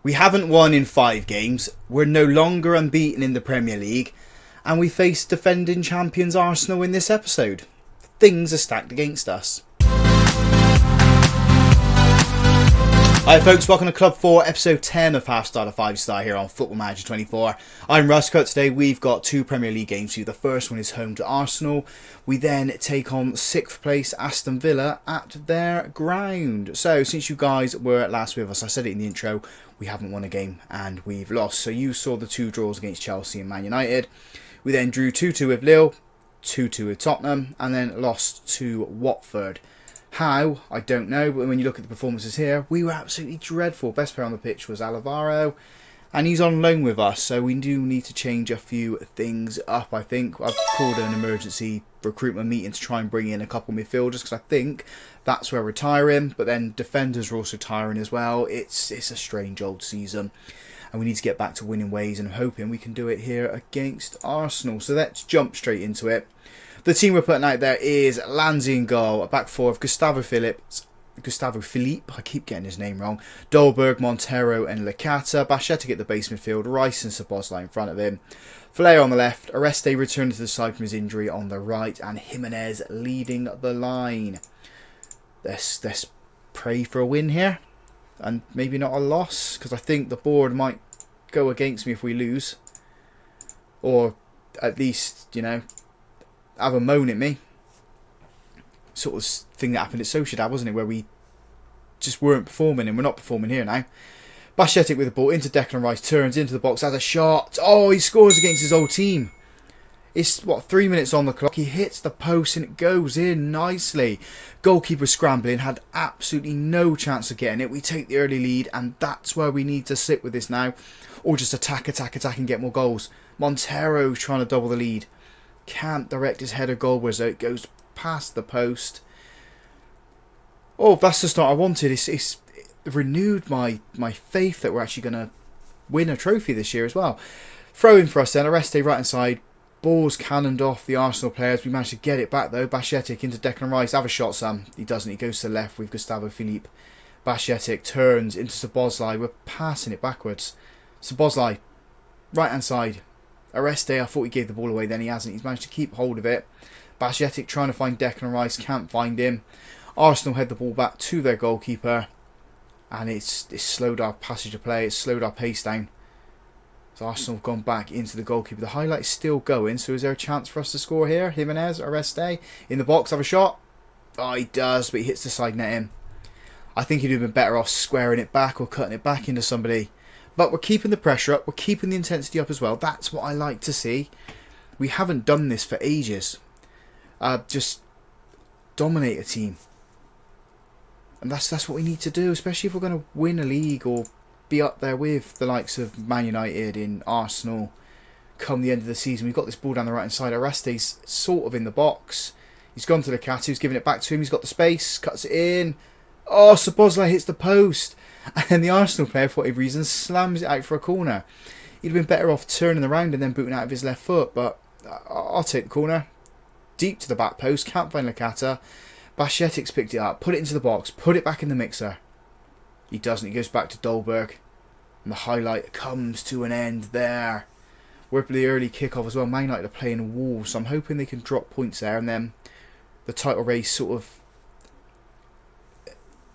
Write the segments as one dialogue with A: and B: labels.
A: We haven't won in 5 games, we're no longer unbeaten in the Premier League, and we face defending champions Arsenal in this episode. Things are stacked against us. Hi folks, welcome to Club 4, episode 10 of Half Star to 5 Star here on Football Manager 24. I'm Russ. Today we've got 2 Premier League games for you. The first one is home to Arsenal. We then take on 6th place Aston Villa at their ground. So since you guys were last with us, I said it in the intro, we haven't won a game and we've lost. So you saw the 2 draws against Chelsea and Man United. We then drew 2-2 with Lille, 2-2 with Tottenham, and then lost to Watford. How? I don't know, but when you look at the performances here, we were absolutely dreadful. Best player on the pitch was Alvaro, and he's on loan with us, so we do need to change a few things up, I think. I've called an emergency recruitment meeting to try and bring in a couple midfielders, because I think that's where we're tiring, but then defenders are also tiring as well. It's a strange old season, and we need to get back to winning ways, and I'm hoping we can do it here against Arsenal. So let's jump straight into it. The team we're putting out there is Lanzi in goal, a back four of Gustavo Philippe, I keep getting his name wrong, Dolberg, Montero and Licata, Basheta at the base midfield, Rice and Szoboszlai in front of him, Flair on the left, Areste returning to the side from his injury on the right, and Jimenez leading the line. Let's pray for a win here, and maybe not a loss, because I think the board might go against me if we lose, or at least, you know, have a moan at me. Sort of thing that happened at Sociedad, wasn't it? Where we just weren't performing, and we're not performing here now. Basheta with the ball into Declan Rice, turns into the box, has a shot. Oh, he scores against his old team. It's, what, 3 minutes on the clock. He hits the post and it goes in nicely. Goalkeeper scrambling, had absolutely no chance of getting it. We take the early lead, and that's where we need to sit with this now. Or just attack and get more goals. Montero's trying to double the lead. Can't direct his header goalwards, though. It goes past the post. Oh, that's the start I wanted. It's renewed my faith that we're actually going to win a trophy this year as well. Throw in for us then. Areste right hand side. Ball's cannoned off the Arsenal players. We managed to get it back though. Basheta into Declan Rice. Have a shot, Sam. He doesn't. He goes to the left with Gustavo Philippe. Basheta turns into Szoboszlai. We're passing it backwards. Szoboszlai, right hand side. Areste, I thought he gave the ball away, then he hasn't. He's managed to keep hold of it. Basheta trying to find Declan Rice, can't find him. Arsenal head the ball back to their goalkeeper, and it's slowed our passage of play, it's slowed our pace down. So Arsenal have gone back into the goalkeeper. The highlight is still going, so is there a chance for us to score here? Jimenez, Areste, in the box, have a shot. Oh, he does, but he hits the side net in. I think he'd have been better off squaring it back or cutting it back into somebody. But we're keeping the pressure up. We're keeping the intensity up as well. That's what I like to see. We haven't done this for ages. Just dominate a team. And that's what we need to do, especially if we're going to win a league or be up there with the likes of Man United and Arsenal come the end of the season. We've got this ball down the right-hand side. Areste's sort of in the box. He's gone to the cat. Who's giving it back to him. He's got the space. Cuts it in. Oh, Szoboszlai hits the post. And the Arsenal player, for whatever reason, slams it out for a corner. He'd have been better off turning around and then booting out of his left foot, but I'll take the corner. Deep to the back post, can't find Licata. Bashetik's picked it up, put it into the box, put it back in the mixer. He doesn't, he goes back to Dolberg. And the highlight comes to an end there. We're for the early kickoff as well. Man United are playing Wolves, so I'm hoping they can drop points there, and then the title race sort of...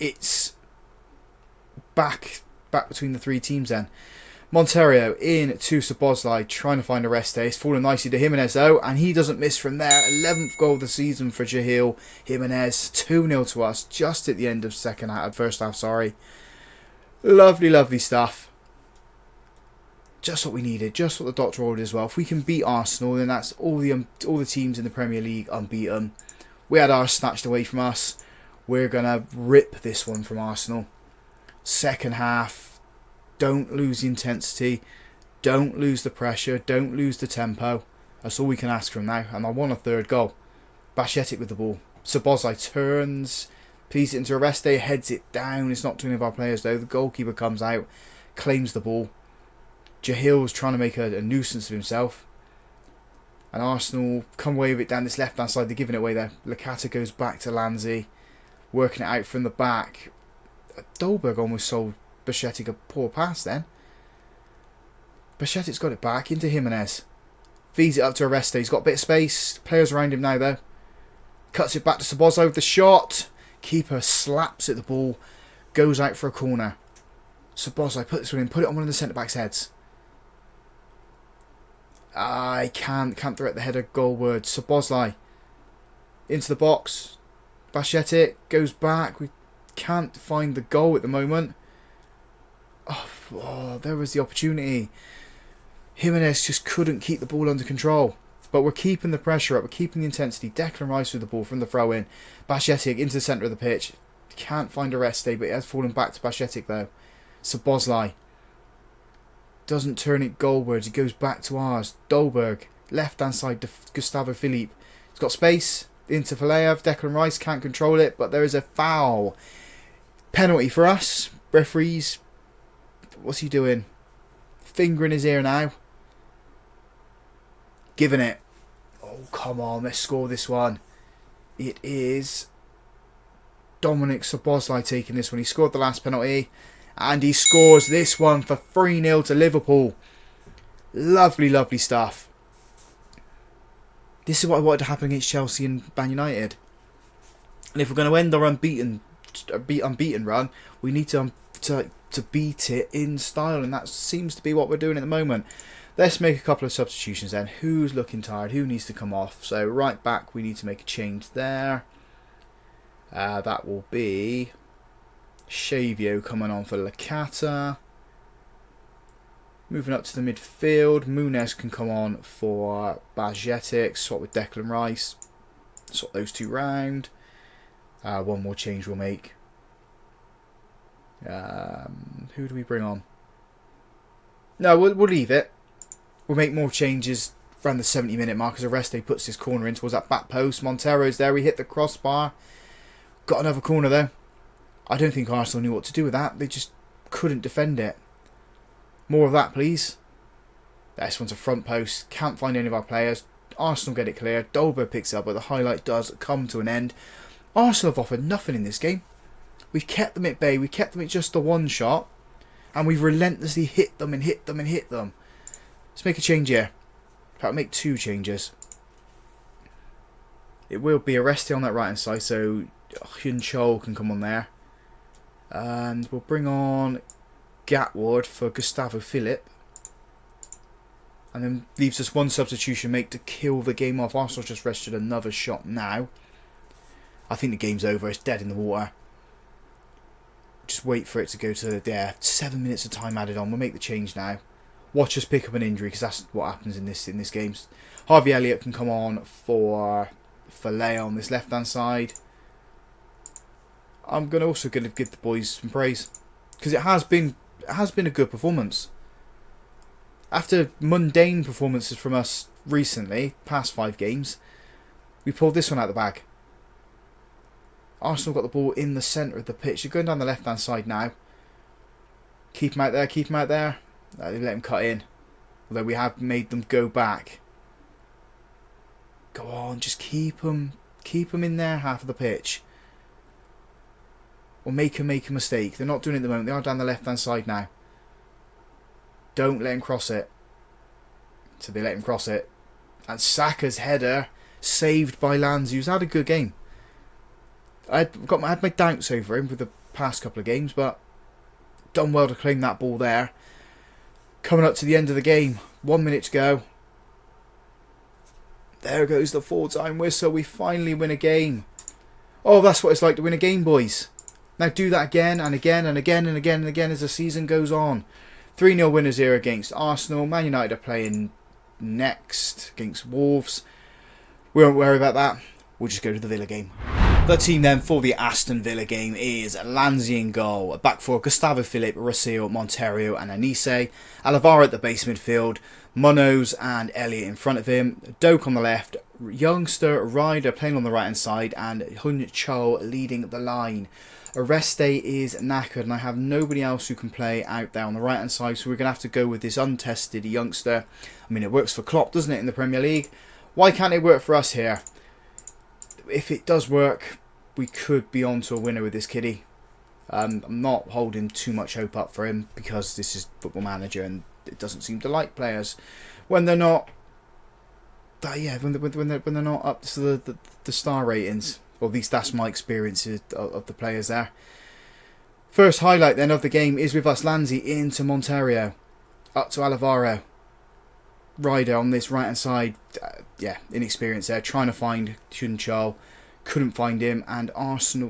A: It's... back between the 3 teams then. Montero in to Szoboszlai, trying to find Areste. It's fallen nicely to Jimenez though, and he doesn't miss from there. 11th goal of the season for Jahil Jimenez. 2-0 to us just at the end of first half. Lovely stuff. Just what we needed, just what the doctor ordered as well. If we can beat Arsenal, then that's all the teams in the Premier League unbeaten. We had ours snatched away from us. We're gonna rip this one from Arsenal. Second half, don't lose the intensity, don't lose the pressure, don't lose the tempo. That's all we can ask from now, and I want a 3rd goal. Basheta with the ball. Szoboszlai turns, pees it into Areste, heads it down. It's not to any of our players though. The goalkeeper comes out, claims the ball. Jahil's trying to make a nuisance of himself. And Arsenal come away with it down this left hand side. They're giving it away there. Licata goes back to Lanzi, working it out from the back. Dolberg almost Bajcetic a poor pass then. Bajcetic's got it back into Jimenez. Feeds it up to Oreste. He's got a bit of space. Players around him now though. Cuts it back to Szoboszlai with the shot. Keeper slaps at the ball. Goes out for a corner. Szoboszlai, put this one in. Put it on one of the centre-backs' heads. I can't throw at the header goalward. Szoboszlai. Into the box. Bajcetic goes back. We can't find the goal at the moment. Oh, there was the opportunity. Jimenez just couldn't keep the ball under control. But we're keeping the pressure up. We're keeping the intensity. Declan Rice with the ball from the throw-in. Bajcetic into the centre of the pitch. Can't find Oreste, but it has fallen back to Bajcetic though. Szoboszlai. Doesn't turn it goalwards. He goes back to ours. Dolberg. Left-hand side to Gustavo Philippe. He's got space. Into Faleev. Declan Rice can't control it, but there is a foul. Penalty for us. Referees. What's he doing? Finger in his ear now. Giving it. Oh, come on. Let's score this one. It is Dominic Szoboszlai taking this one. He scored the last penalty. And he scores this one for 3-0 to Liverpool. Lovely, lovely stuff. This is what I wanted to happen against Chelsea and Man United. And if we're going to end our unbeaten run, we need to beat it in style. And that seems to be what we're doing at the moment. Let's make a couple of substitutions then. Who's looking tired? Who needs to come off? So right back, we need to make a change there. That will be Shavio coming on for Licata. Moving up to the midfield, Muniz can come on for Bajcetic. Swap with Declan Rice. Swap those two round. One more change we'll make. Who do we bring on? No, we'll leave it. We'll make more changes around the 70-minute mark as Oreste puts his corner in towards that back post. Montero's there. We hit the crossbar. Got another corner though. I don't think Arsenal knew what to do with that. They just couldn't defend it. More of that, please. This one's a front post. Can't find any of our players. Arsenal get it clear. Dolberg picks it up, but the highlight does come to an end. Arsenal have offered nothing in this game. We've kept them at bay. We kept them at just the one shot. And we've relentlessly hit them and hit them and hit them. Let's make a change here. In fact, make two changes. It will be Oreste on that right hand side, so Hyun Chol can come on there. And we'll bring on Gatward for Gustavo Philippe. And then leaves us one substitution make to kill the game off. Arsenal just registered another shot now. I think the game's over. It's dead in the water. Just wait for it to go to 7 minutes of time added on. We'll make the change now. Watch us pick up an injury because that's what happens in this game. Harvey Elliott can come on for Leo on this left hand side. I'm also going to give the boys some praise because it has been a good performance. After mundane performances from us recently, past 5 games, we pulled this one out of the bag. Arsenal got the ball in the centre of the pitch. They're going down the left hand side now. Keep him out there, keep him out there. They let him cut in. Although we have made them go back. Go on, just keep them in their half of the pitch. Or make them make a mistake. They're not doing it at the moment. They are down the left hand side now. Don't let him cross it. So they let him cross it. And Saka's header saved by Lanzi, who's had a good game. I had my doubts over him for the past couple of games, but done well to claim that ball there. Coming up to the end of the game. 1 minute to go. There goes the full-time whistle. We finally win a game. Oh, that's what it's like to win a game, boys. Now do that again and again and again and again and again as the season goes on. 3-0 winners here against Arsenal. Man United are playing next against Wolves. We won't worry about that. We'll just go to the Villa game. The team then for the Aston Villa game is Lanzi in goal. Back four, Gustavo Philippe, Rossio, Montero and Anise. Alavara at the base midfield. Munoz and Elliott in front of him. Doak on the left. Youngster Ryder playing on the right hand side. And Hyun Chol leading the line. Oreste is knackered and I have nobody else who can play out there on the right hand side. So we're going to have to go with this untested youngster. I mean, it works for Klopp, doesn't it, in the Premier League? Why can't it work for us here? If it does work, we could be on to a winner with this kiddie. I'm not holding too much hope up for him because this is Football Manager and it doesn't seem to like players when they're not. When they're not up to the star ratings. Or at least that's my experience of the players there. First highlight then of the game is with us. Lanzi into Monterio, up to Alvaro. Ryder on this right hand side, inexperienced there, trying to find Chunchal, couldn't find him, and Arsenal,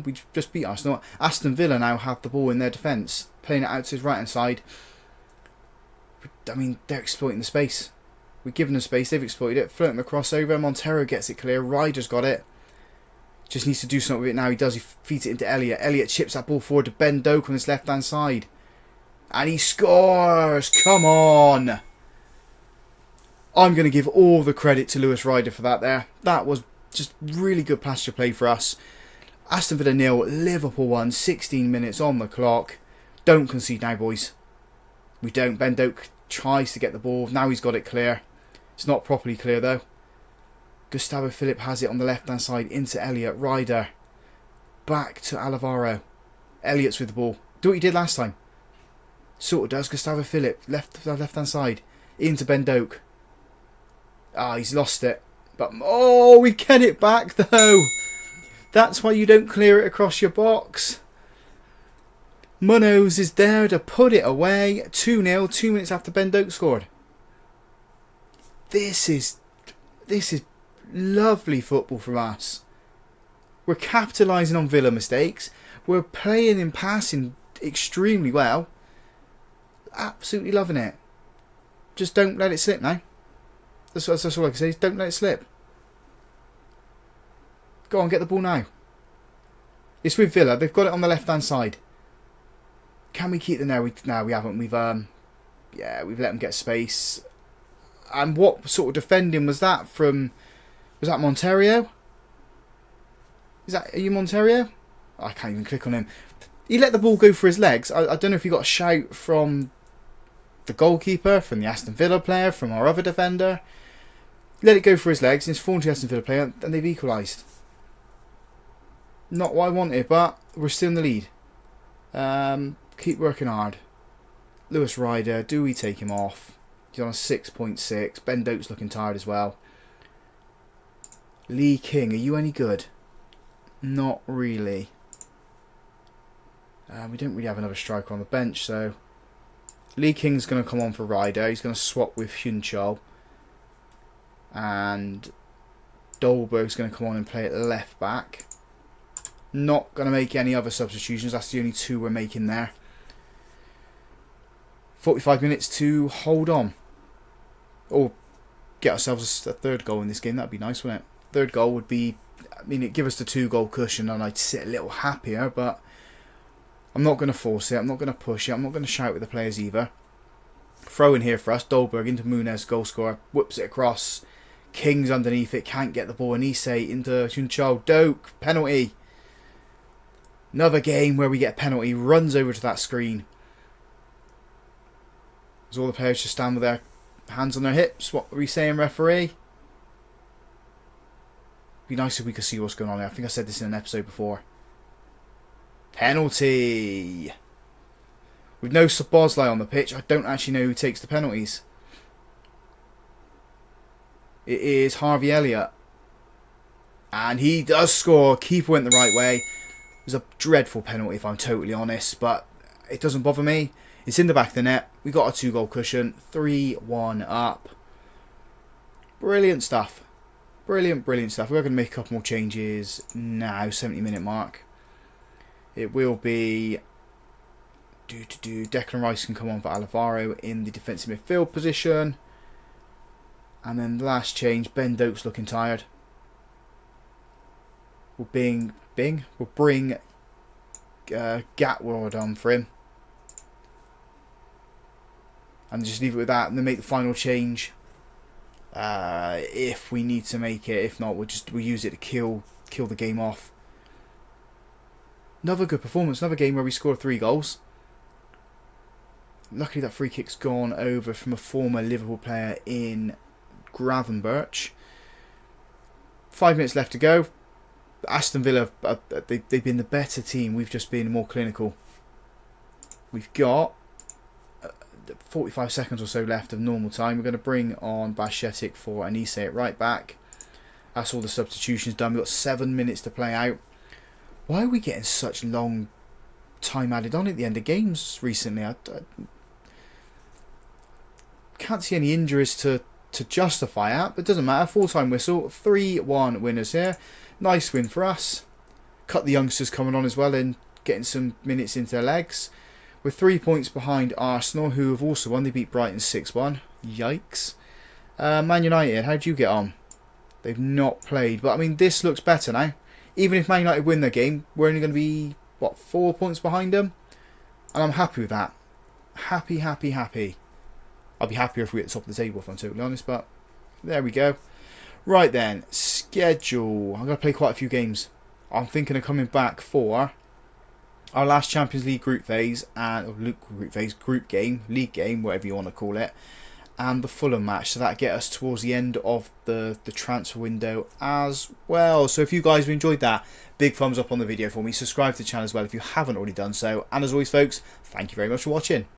A: we just beat Arsenal. Aston Villa now have the ball in their defence, playing it out to his right hand side. I mean, they're exploiting the space. We've given them space, they've exploited it, floating the crossover, Montero gets it clear, Ryder's got it. Just needs to do something with it now, he does, he feeds it into Elliott. Elliott chips that ball forward to Ben Doak on his left hand side. And he scores! Come on! I'm going to give all the credit to Lewis Ryder for that there. That was just really good pasture play for us. Aston Villa 0, Liverpool 1, 16 minutes on the clock. Don't concede now, boys. We don't. Ben Doak tries to get the ball. Now he's got it clear. It's not properly clear though. Gustavo Philip has it on the left hand side into Elliott. Ryder. Back to Alvaro. Elliott's with the ball. Do what he did last time. Sort of does. Gustavo Philip. Left hand side. Into Ben Doak. He's lost it. But we get it back though. That's why you don't clear it across your box. Munoz is there to put it away. 2-0, 2 minutes after Ben Doak scored. This is lovely football from us. We're capitalising on Villa mistakes. We're playing and passing extremely well. Absolutely loving it. Just don't let it slip now. That's all I can say. Don't let it slip. Go on, get the ball now. It's with Villa. They've got it on the left-hand side. Can we keep them there? No, we haven't. We've let them get space. And what sort of defending was that from? Was that Monterio? Are you Monterio? I can't even click on him. He let the ball go for his legs. I don't know if he got a shout from the goalkeeper, from the Aston Villa player, from our other defender. Let it go for his legs, and it's fallen to the Aston Villa player, and they've equalised. Not what I wanted, but we're still in the lead. Keep working hard. Lewis Ryder, do we take him off? He's on a 6.6. Ben Doak's looking tired as well. Lee King, are you any good? Not really. We don't really have another striker on the bench, so Lee King's going to come on for Ryder. He's going to swap with Hyunchol. And Dolberg's going to come on and play at left back. Not going to make any other substitutions. That's the only two we're making there. 45 minutes to hold on. Or get ourselves a third goal in this game. That'd be nice, wouldn't it? Third goal would be... I mean, it'd give us the 2-goal cushion and I'd sit a little happier, but I'm not going to force it. I'm not going to push it. I'm not going to shout with the players either. Throw in here for us. Dolberg into Muniz, goal scorer. Whips it across. King's underneath it. Can't get the ball. Anise into Chunchal. Doak. Penalty. Another game where we get a penalty. Runs over to that screen. As all the players just stand with their hands on their hips. What are we saying, referee? Be nice if we could see what's going on there. I think I said this in an episode before. Penalty. With no Szoboszlai on the pitch, I don't actually know who takes the penalties. It is Harvey Elliott. And he does score. Keeper went the right way. It was a dreadful penalty if I'm totally honest, but it doesn't bother me. It's in the back of the net. We got a 2-goal cushion. 3-1 up. Brilliant stuff. Brilliant stuff. We're going to make a couple more changes now. 70-minute mark. It will be... Declan Rice can come on for Alvaro in the defensive midfield position. And then the last change, Ben Doak's looking tired. We'll bring Gatward on for him. And just leave it with that and then make the final change. If we need to make it. If not, we'll use it to kill the game off. Another good performance. Another game where we scored 3 goals. Luckily that free kick's gone over from a former Liverpool player in Gravenberch. 5 minutes left to go. Aston Villa, they've been the better team. We've just been more clinical. We've got 45 seconds or so left of normal time. We're going to bring on Bashetic for Anise at right back. That's all the substitutions done. We've got 7 minutes to play out. Why are we getting such long time added on at the end of games recently? I can't see any injuries to justify that, but it doesn't matter. Full-time whistle. 3-1 winners here. Nice win for us. Cut the youngsters coming on as well and getting some minutes into their legs. We're 3 points behind Arsenal, who have also won. They beat Brighton 6-1. Yikes. Man United, how'd you get on? They've not played, but I mean, this looks better now. Even if Man United win their game, we're only going to be, what, 4 points behind them? And I'm happy with that. Happy, happy, happy. I'd be happier if we were at the top of the table, if I'm totally honest, but there we go. Right then, schedule. I'm going to play quite a few games. I'm thinking of coming back for our last Champions League group phase, and group game, league game, whatever you want to call it, and the Fulham match. So that get us towards the end of the transfer window as well. So if you guys have enjoyed that, big thumbs up on the video for me. Subscribe to the channel as well if you haven't already done so. And as always, folks, thank you very much for watching.